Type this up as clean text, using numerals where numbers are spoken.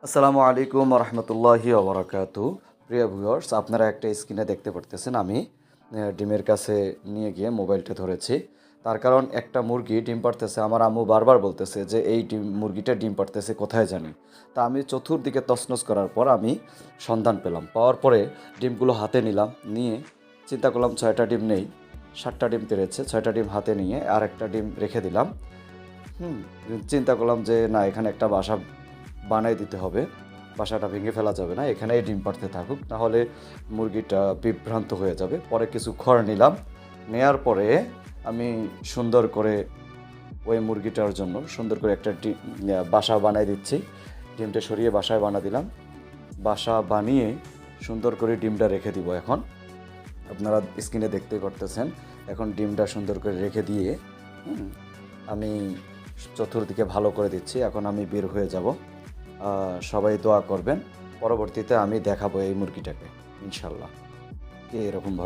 আসসালামু আলাইকুম রহমতুল্লাহি ওবরাকাতু। প্রিয় ভিউয়ার্স, আপনারা একটা স্ক্রিনে দেখতে পারতেছেন আমি ডিমের কাছে নিয়ে গিয়ে মোবাইলটা ধরেছি। তার কারণ একটা মুরগি ডিম পাড়তেছে, আমার আম্মু বারবার বলতেছে যে এই মুরগিটা ডিম পাড়তেছে কোথায় জানি। তা আমি চতুর্দিকে তছনছ করার পর আমি সন্ধান পেলাম, পাওয়ার পরে ডিমগুলো হাতে নিলাম, নিয়ে চিন্তা করলাম 6টা ডিম নেই, 7টা ডিম পেরেছে। 6টা ডিম হাতে নিয়ে আর একটা ডিম রেখে দিলাম। হুম, চিন্তা করলাম যে না, এখানে একটা বাসা বানাই দিতে হবে, বাসাটা ভেঙে ফেলা যাবে না, এখানেই ডিম পাড়তে থাকুক, নাহলে মুরগিটা বিভ্রান্ত হয়ে যাবে। পরে কিছু খড় নিলাম, নেয়ার পরে আমি সুন্দর করে ওই মুরগিটার জন্য সুন্দর করে একটা বাসা বানাই দিচ্ছি। ডিমটা সরিয়ে বাসায় বানা দিলাম, বাসা বানিয়ে সুন্দর করে ডিমটা রেখে দিব। এখন আপনারা স্ক্রিনে দেখতে পারতেছেন, এখন ডিমটা সুন্দর করে রেখে দিয়ে আমি চতুর্দিকে ভালো করে দিচ্ছি। এখন আমি বের হয়ে যাব। সবাই দোয়া করবেন, পরবর্তীতে আমি দেখাবো এই মুরগিটাকে ইনশাল্লাহ, এরকমভাবে।